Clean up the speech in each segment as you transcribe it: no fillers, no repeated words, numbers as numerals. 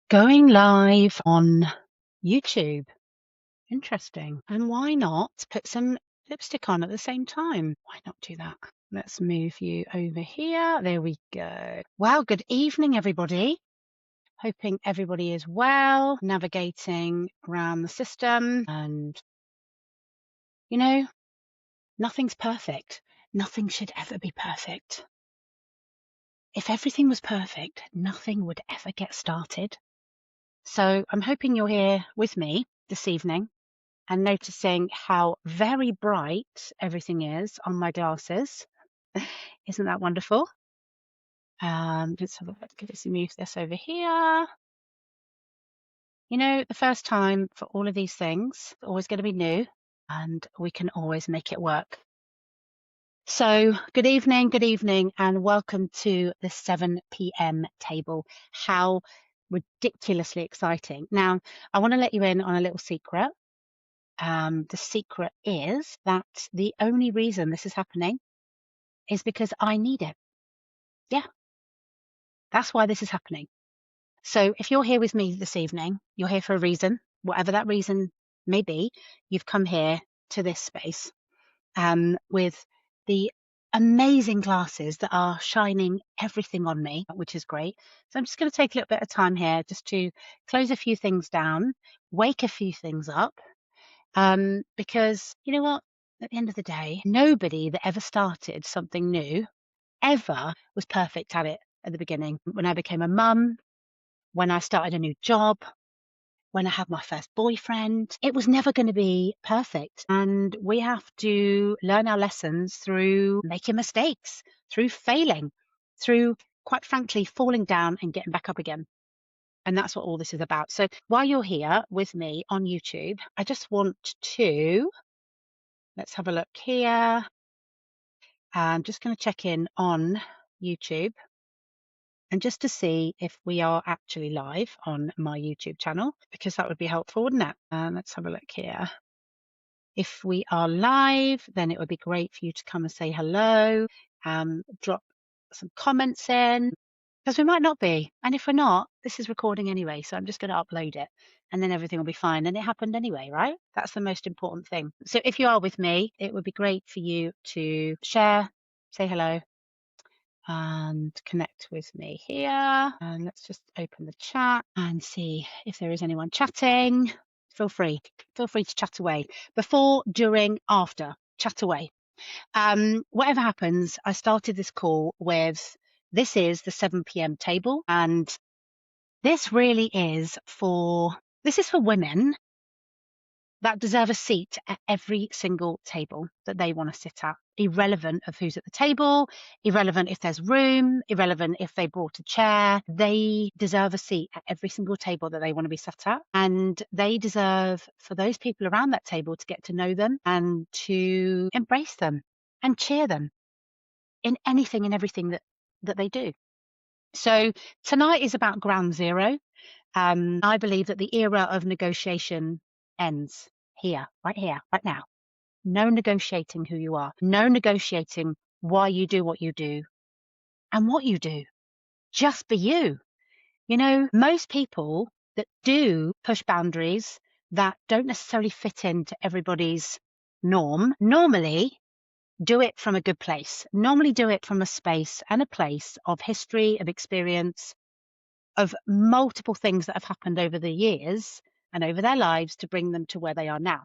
Going live on YouTube. Interesting. And why not put some lipstick on at the same time? Why not do that? Let's move you over here. There we go. Well, good evening, everybody. Hoping everybody is well, navigating around the system. And, nothing's perfect. Nothing should ever be perfect. If everything was perfect, nothing would ever get started. So I'm hoping you're here with me this evening and noticing how very bright everything is on my glasses. Isn't that wonderful? Let's have a look. Let's move this over here. The first time for all of these things, it's always going to be new, and we can always make it work. So good evening, and welcome to the 7 p.m. table. How ridiculously exciting. Now, I want to let you in on a little secret. The secret is that the only reason this is happening is because I need it. Yeah, that's why this is happening. So if you're here with me this evening, you're here for a reason, whatever that reason may be. You've come here to this space with the amazing glasses that are shining everything on me, which is great. So I'm just going to take a little bit of time here just to close a few things down, wake a few things up. Because you know what? At the end of the day, nobody that ever started something new ever was perfect at it at the beginning. When I became a mum, when I started a new job, when I had my first boyfriend, it was never going to be perfect. And we have to learn our lessons through making mistakes, through failing, through, quite frankly, falling down and getting back up again. And that's what all this is about. So while you're here with me on YouTube, I just want to, let's have a look here. I'm just going to check in on YouTube and just to see if we are actually live on my YouTube channel, because that would be helpful, wouldn't it? Let's have a look here. If we are live, then it would be great for you to come and say hello, drop some comments in, because we might not be. And if we're not, this is recording anyway, so I'm just going to upload it and then everything will be fine. And it happened anyway, right? That's the most important thing. So if you are with me, it would be great for you to share, say hello, and connect with me here. And let's just open the chat and see if there is anyone chatting. Feel free to chat away. Before, during, after, chat away. Whatever happens, I started this call with, this is the 7 p.m. table, and this really is for women that deserve a seat at every single table that they want to sit at, irrelevant of who's at the table, irrelevant if there's room, irrelevant if they brought a chair. They deserve a seat at every single table that they want to be sat at. And they deserve for those people around that table to get to know them and to embrace them and cheer them in anything and everything that they do. So tonight is about ground zero. I believe that the era of negotiation ends here, right now. No negotiating who you are, no negotiating why you do what you do and what you do. Just be you. Most people that do push boundaries that don't necessarily fit into everybody's norm normally do it from a good place, normally do it from a space and a place of history, of experience, of multiple things that have happened over the years and over their lives to bring them to where they are now.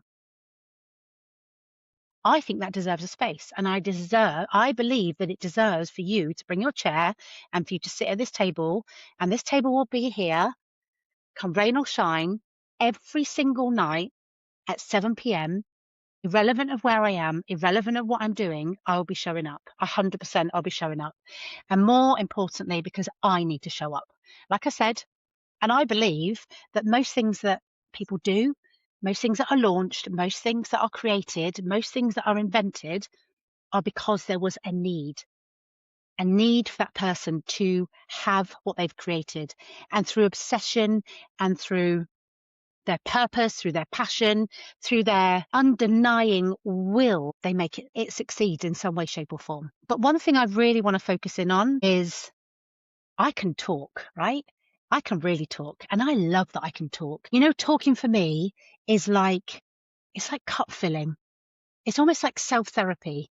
I think that deserves a space, and I believe that it deserves for you to bring your chair and for you to sit at this table, and this table will be here, come rain or shine, every single night at 7 p.m. Irrelevant of where I am, irrelevant of what I'm doing, I'll be showing up. 100% I'll be showing up. And more importantly, because I need to show up. Like I said, and I believe that most things that people do, most things that are launched, most things that are created, most things that are invented are because there was a need for that person to have what they've created. And through obsession and through their purpose, through their passion, through their undenying will, they make it succeed in some way, shape or form. But one thing I really want to focus in on is I can talk, right? I can really talk, and I love that I can talk. You know, talking for me is like, it's like cup filling. It's almost like self-therapy.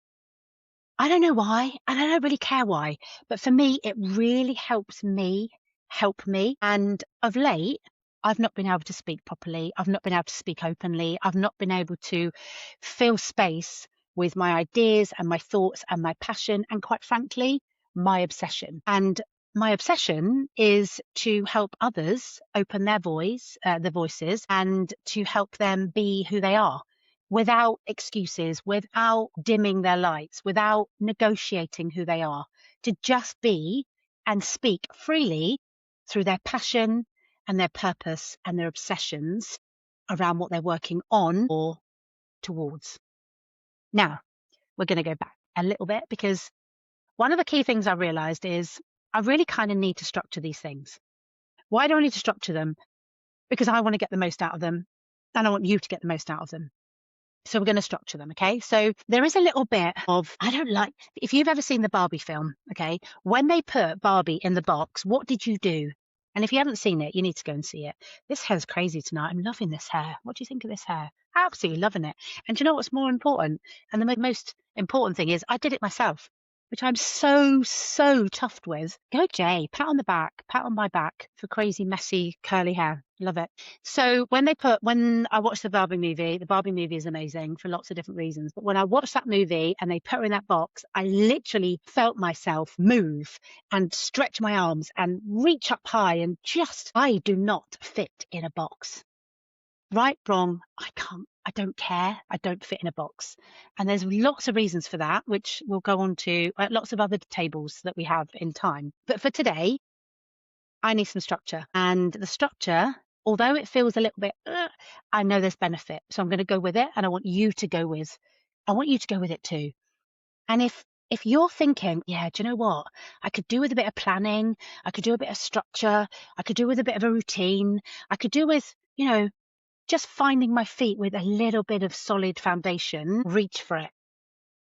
I don't know why, and I don't really care why, but for me, it really helps me help me. And of late, I've not been able to speak properly. I've not been able to speak openly. I've not been able to fill space with my ideas and my thoughts and my passion, and quite frankly, my obsession. And my obsession is to help others open their voices, and to help them be who they are without excuses, without dimming their lights, without negotiating who they are, to just be and speak freely through their passion and their purpose and their obsessions around what they're working on or towards. Now, we're going to go back a little bit, because one of the key things I realized is I really kind of need to structure these things. Why do I need to structure them? Because I want to get the most out of them, and I want you to get the most out of them. So we're going to structure them, okay? So there is a little bit of, I don't like, if you've ever seen the Barbie film, okay, when they put Barbie in the box, what did you do? And if you haven't seen it, you need to go and see it. This hair's crazy tonight. I'm loving this hair. What do you think of this hair? Absolutely loving it. And do you know what's more important? And the most important thing is I did it myself, which I'm so chuffed with. Go Jay, pat on the back, pat on my back for crazy, messy, curly hair. Love it. So when I watched the Barbie movie is amazing for lots of different reasons. But when I watched that movie and they put her in that box, I literally felt myself move and stretch my arms and reach up high, and I do not fit in a box. Right, wrong, I don't care. I don't fit in a box. And there's lots of reasons for that, which we'll go on to lots of other tables that we have in time. But for today, I need some structure. And the structure, although it feels a little bit, I know there's benefit. So I'm going to go with it. And I want you to go with it too. And if you're thinking, yeah, do you know what? I could do with a bit of planning. I could do a bit of structure. I could do with a bit of a routine. I could do with, just finding my feet with a little bit of solid foundation. Reach for it.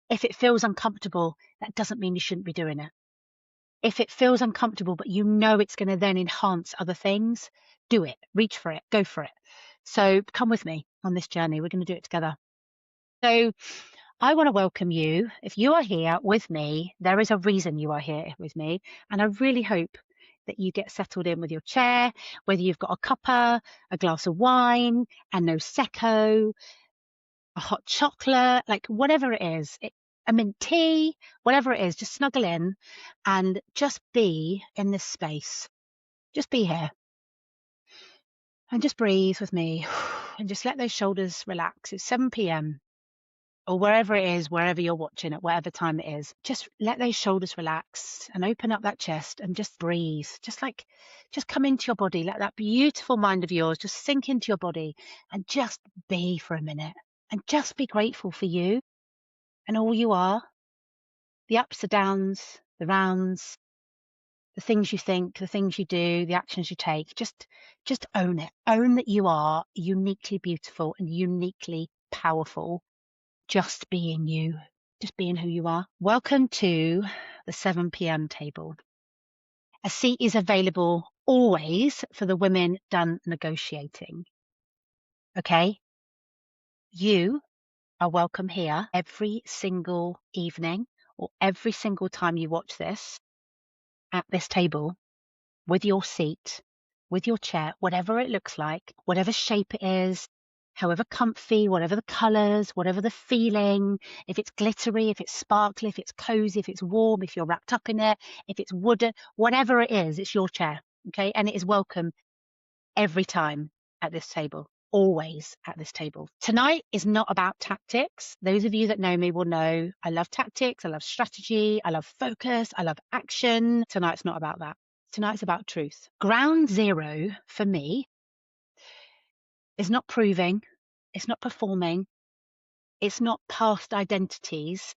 If it feels uncomfortable, that doesn't mean you shouldn't be doing it. If it feels uncomfortable, but you know it's going to then enhance other things, do it. Reach for it. Go for it. So come with me on this journey. We're going to do it together. So I want to welcome you. If you are here with me, there is a reason you are here with me. And I really hope that you get settled in with your chair, whether you've got a cuppa, a glass of wine, and no secco, a hot chocolate, like whatever it is, a mint tea, whatever it is, just snuggle in and just be in this space. Just be here and just breathe with me and just let those shoulders relax. It's 7 p.m. or wherever it is, wherever you're watching at whatever time it is. Just let those shoulders relax and open up that chest and just breathe. Just come into your body. Let that beautiful mind of yours just sink into your body and just be for a minute. And just be grateful for you and all you are, the ups, the downs, the rounds, the things you think, the things you do, the actions you take. Just own it. Own that you are uniquely beautiful and uniquely powerful. Just being you, just being who you are. Welcome to the 7 p.m. table. A seat is available always for the women done negotiating. Okay? You are welcome here every single evening or every single time you watch this at this table with your seat, with your chair, whatever it looks like, whatever shape it is, however comfy, whatever the colours, whatever the feeling, if it's glittery, if it's sparkly, if it's cozy, if it's warm, if you're wrapped up in it, if it's wooden, whatever it is, it's your chair. Okay. And it is welcome every time at this table. Always at this table. Tonight is not about tactics. Those of you that know me will know I love tactics, I love strategy, I love focus, I love action. Tonight's not about that. Tonight's about truth. Ground zero for me is not proving, it's not performing, it's not past identities.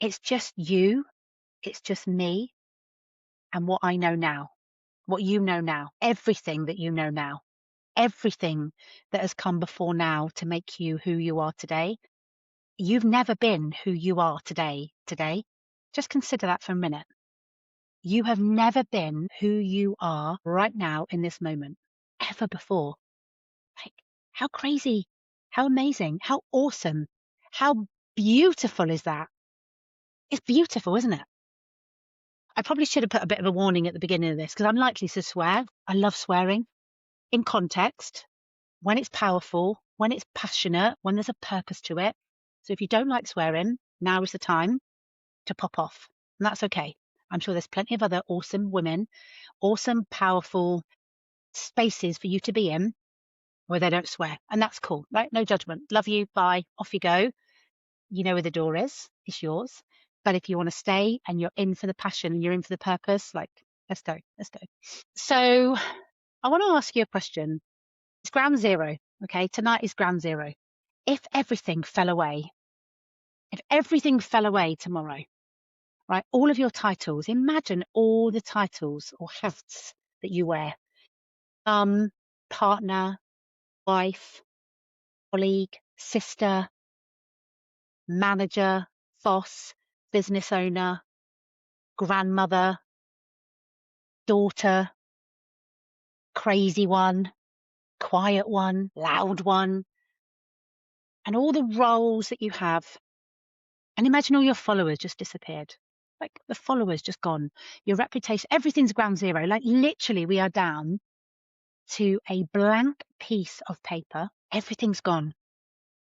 It's just you, it's just me, and what I know now, what you know now, everything that you know now. Everything that has come before now to make you who you are today. You've never been who you are today. Just consider that for a minute. You have never been who you are right now in this moment, ever before. Like, how crazy, how amazing, how awesome, how beautiful is that? It's beautiful, isn't it? I probably should have put a bit of a warning at the beginning of this because I'm likely to swear. I love swearing in context, when it's powerful, when it's passionate, when there's a purpose to it. So if you don't like swearing, now is the time to pop off. And that's okay. I'm sure there's plenty of other awesome women, awesome, powerful spaces for you to be in where they don't swear. And that's cool, right? No judgment. Love you. Bye. Off you go. You know where the door is. It's yours. But if you want to stay and you're in for the passion and you're in for the purpose, like, let's go. Let's go. So I want to ask you a question. It's ground zero. Okay. Tonight is ground zero. If everything fell away tomorrow, right? All of your titles, imagine all the titles or hats that you wear. Partner, wife, colleague, sister, manager, boss, business owner, grandmother, daughter, crazy one, quiet one, loud one, and all the roles that you have. And imagine all your followers just disappeared. Like the followers just gone. Your reputation, everything's ground zero. Like literally we are down to a blank piece of paper. Everything's gone.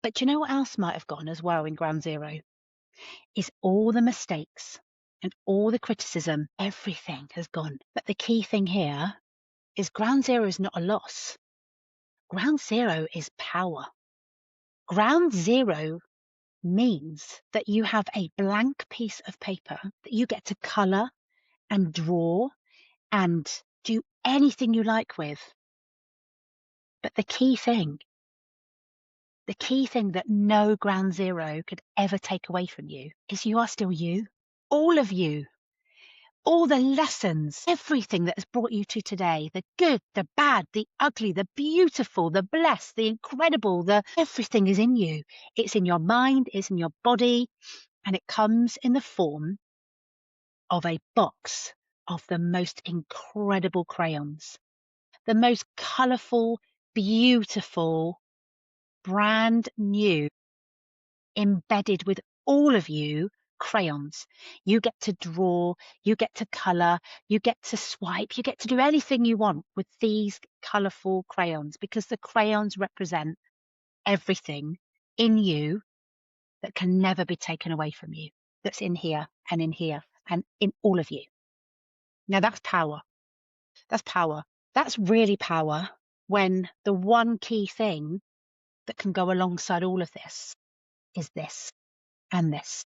But do you know what else might have gone as well in ground zero? Is all the mistakes and all the criticism. Everything has gone. But the key thing here is ground zero is not a loss. Ground zero is power. Ground zero means that you have a blank piece of paper that you get to colour and draw and do anything you like with. But the key thing that no ground zero could ever take away from you is you are still you. All of you. All the lessons, everything that has brought you to today, the good, the bad, the ugly, the beautiful, the blessed, the incredible, everything is in you. It's in your mind, it's in your body, and it comes in the form of a box of the most incredible crayons, the most colourful, beautiful, brand new, embedded with all of you crayons. You get to draw, you get to colour, you get to swipe, you get to do anything you want with these colourful crayons because the crayons represent everything in you that can never be taken away from you, that's in here and in all of you. Now that's power. That's power. That's really power when the one key thing that can go alongside all of this is this and this.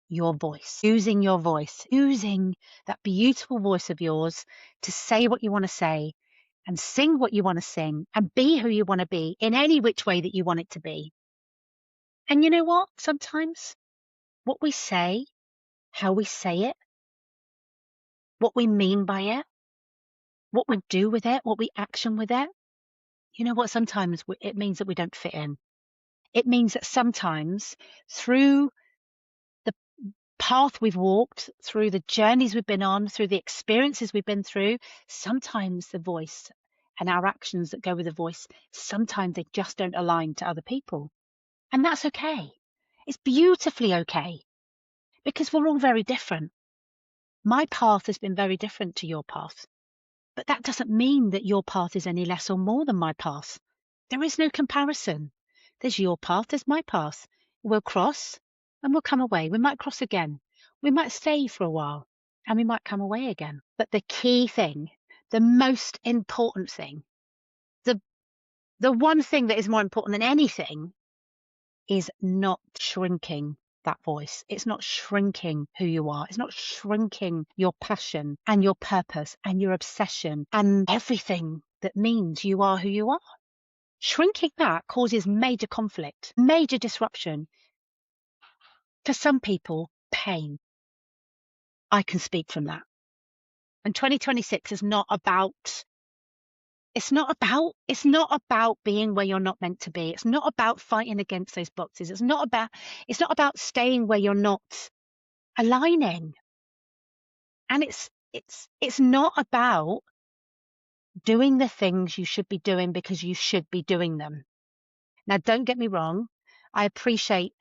Your voice, using your voice, using that beautiful voice of yours to say what you want to say and sing what you want to sing and be who you want to be in any which way that you want it to be. And you know what? Sometimes what we say, how we say it, what we mean by it, what we do with it, what we action with it, you know what? Sometimes it means that we don't fit in. It means that sometimes through the path we've walked, through the journeys we've been on, through the experiences we've been through, sometimes the voice and our actions that go with the voice, sometimes they just don't align to other people. And that's okay. It's beautifully okay because we're all very different. My path has been very different to your path, but that doesn't mean that your path is any less or more than my path. There is no comparison. There's your path, there's my path. We'll cross and we'll come away. We might cross again. We might stay for a while and we might come away again. But the key thing, the most important thing, the one thing that is more important than anything is not shrinking that voice. It's not shrinking who you are. It's not shrinking your passion and your purpose and your obsession and everything that means you are who you are. Shrinking that causes major conflict, major disruption. For some people, pain. I can speak from that. And 2026 is not about it's not about being where you're not meant to be. It's not about fighting against those boxes. It's not about staying where you're not aligning. And it's not about doing the things you should be doing because you should be doing them. Now, don't get me wrong. I appreciate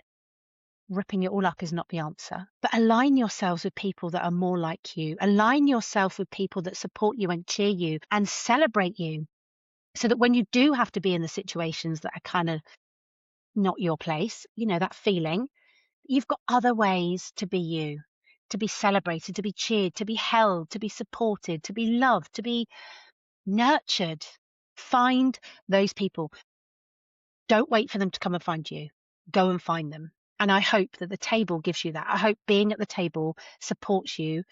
ripping it all up is not the answer, but align yourselves with people that are more like you. Align yourself with people that support you and cheer you and celebrate you, so that when you do have to be in the situations that are kind of not your place, you know, that feeling, you've got other ways to be you, to be celebrated, to be cheered, to be held, to be supported, to be loved, to be nurtured. Find those people. Don't wait for them to come and find you. Go and find them. And I hope that the table gives you that. I hope being at the table supports you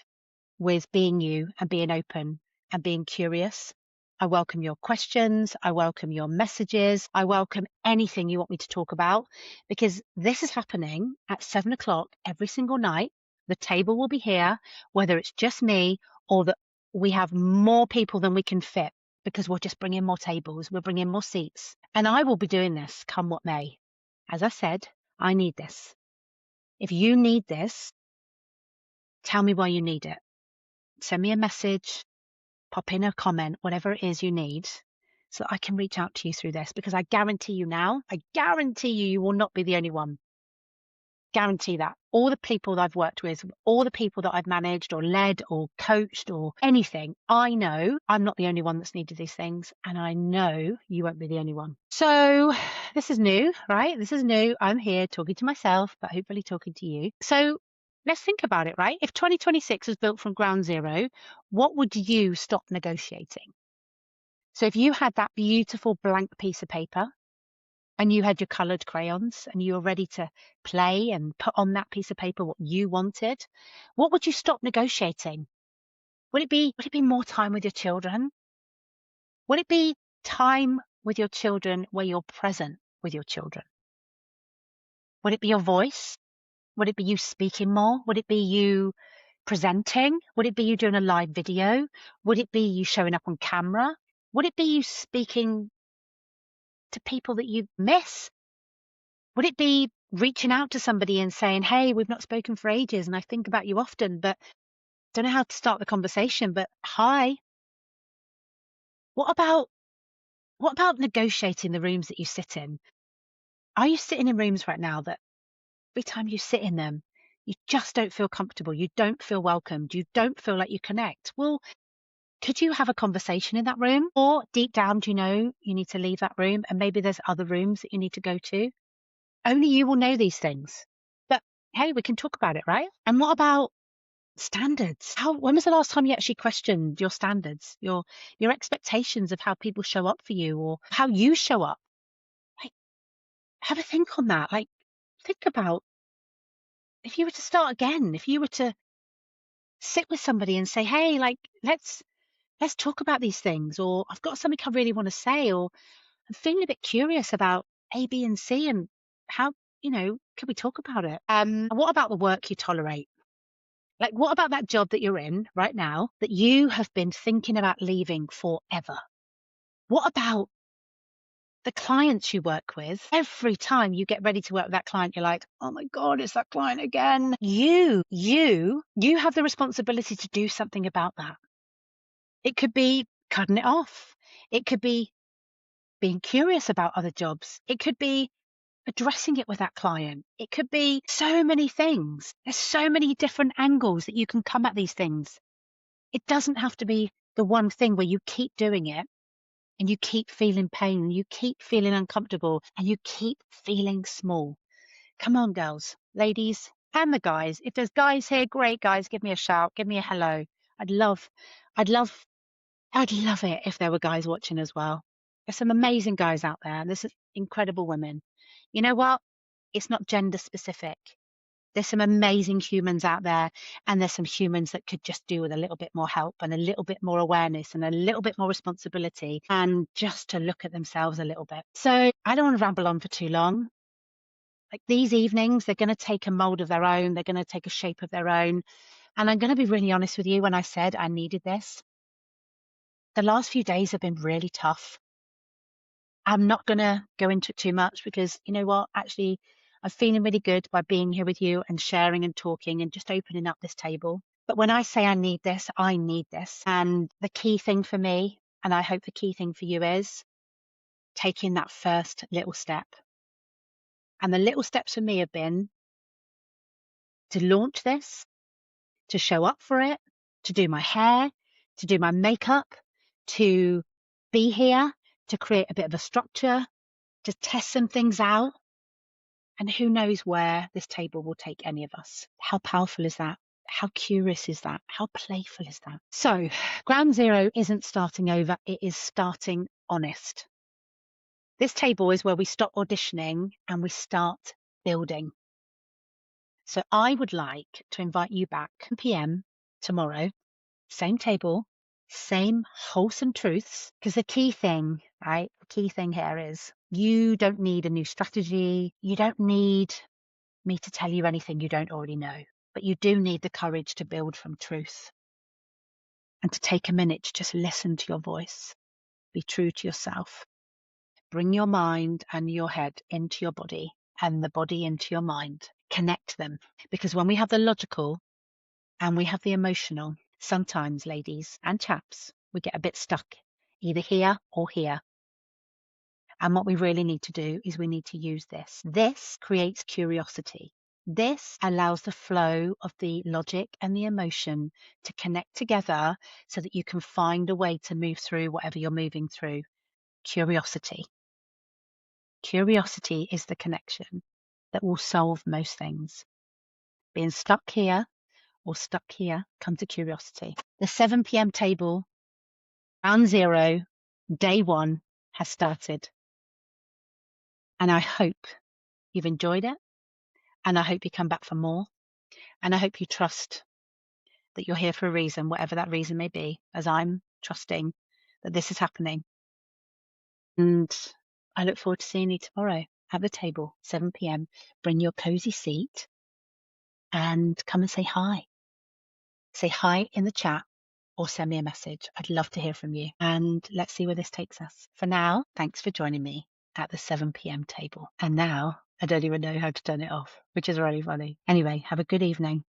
with being you and being open and being curious. I welcome your questions. I welcome your messages. I welcome anything you want me to talk about, because this is happening at 7 o'clock every single night. The table will be here, whether it's just me or that we have more people than we can fit, because we'll just bring in more tables. We'll bring in more seats. And I will be doing this come what may. As I said, I need this. If you need this, tell me why you need it. Send me a message, pop in a comment, whatever it is you need, so that I can reach out to you through this, because I guarantee you now, I guarantee you, you will not be the only one. Guarantee that. All the people that I've worked with, all the people that I've managed or led or coached or anything, I know I'm not the only one that's needed these things, and I know you won't be the only one. So this is new, right? This is new. I'm here talking to myself, but hopefully talking to you. So let's think about it, right? If 2026 was built from ground zero, what would you stop negotiating? So if you had that beautiful blank piece of paper and you had your coloured crayons and you were ready to play and put on that piece of paper what you wanted, what would you stop negotiating? Would it be more time with your children? Would it be time with your children where you're present with your children? Would it be your voice? Would it be you speaking more? Would it be you presenting? Would it be you doing a live video? Would it be you showing up on camera? Would it be you speaking to people that you miss? Would it be reaching out to somebody and saying, hey, we've not spoken for ages and I think about you often, but don't know how to start the conversation, but hi. What about negotiating the rooms that you sit in? Are you sitting in rooms right now that every time you sit in them, you just don't feel comfortable, you don't feel welcomed, you don't feel like you connect? Well, could you have a conversation in that room? Or deep down, do you know you need to leave that room and maybe there's other rooms that you need to go to? Only you will know these things. But hey, we can talk about it, right? And what about standards? When was the last time you actually questioned your standards, your expectations of how people show up for you or how you show up? Like, have a think on that. Like, think about if you were to start again, if you were to sit with somebody and say, hey, like, let's talk about these things, or I've got something I really want to say, or I'm feeling a bit curious about A, B, and C, and how, can we talk about it? What about the work you tolerate? Like, what about that job that you're in right now that you have been thinking about leaving forever? What about the clients you work with? Every time you get ready to work with that client, you're like, oh my God, it's that client again. You have the responsibility to do something about that. It could be cutting it off. It could be being curious about other jobs. It could be addressing it with that client. It could be so many things. There's so many different angles that you can come at these things. It doesn't have to be the one thing where you keep doing it and you keep feeling pain, and you keep feeling uncomfortable, and you keep feeling small. Come on, girls, ladies, and the guys. If there's guys here, great guys, give me a shout, give me a hello. I'd love it if there were guys watching as well. There's some amazing guys out there, and there's some incredible women. You know what? It's not gender specific. There's some amazing humans out there, and there's some humans that could just do with a little bit more help and a little bit more awareness and a little bit more responsibility and just to look at themselves a little bit. So I don't want to ramble on for too long. Like, these evenings, they're going to take a mold of their own. They're going to take a shape of their own. And I'm going to be really honest with you when I said I needed this. The last few days have been really tough. I'm not going to go into it too much because, you know what, actually, I'm feeling really good by being here with you and sharing and talking and just opening up this table. But when I say I need this, I need this. And the key thing for me, and I hope the key thing for you, is taking that first little step. And the little steps for me have been to launch this, to show up for it, to do my hair, to do my makeup, to be here, to create a bit of a structure, to test some things out. And who knows where this table will take any of us. How powerful is that? How curious is that? How playful is that? So ground zero isn't starting over. It is starting honest. This table is where we stop auditioning and we start building. So I would like to invite you back 10 p.m. tomorrow, same table, same wholesome truths, because the key thing, right? The key thing here is you don't need a new strategy. You don't need me to tell you anything you don't already know, but you do need the courage to build from truth and to take a minute to just listen to your voice. Be true to yourself. Bring your mind and your head into your body and the body into your mind. Connect them, because when we have the logical and we have the emotional, sometimes, ladies and chaps, we get a bit stuck either here or here. And what we really need to do is we need to use this. This creates curiosity. This allows the flow of the logic and the emotion to connect together so that you can find a way to move through whatever you're moving through. Curiosity. Curiosity is the connection that will solve most things. Being stuck here or stuck here, come to curiosity. The 7 p.m. table, round zero, day one has started. And I hope you've enjoyed it. And I hope you come back for more. And I hope you trust that you're here for a reason, whatever that reason may be, as I'm trusting that this is happening. And I look forward to seeing you tomorrow at the table, 7 p.m. Bring your cozy seat and come and say hi. Say hi in the chat or send me a message. I'd love to hear from you. And let's see where this takes us. For now, thanks for joining me at the 7 p.m. table. And now I don't even know how to turn it off, which is really funny. Anyway, have a good evening.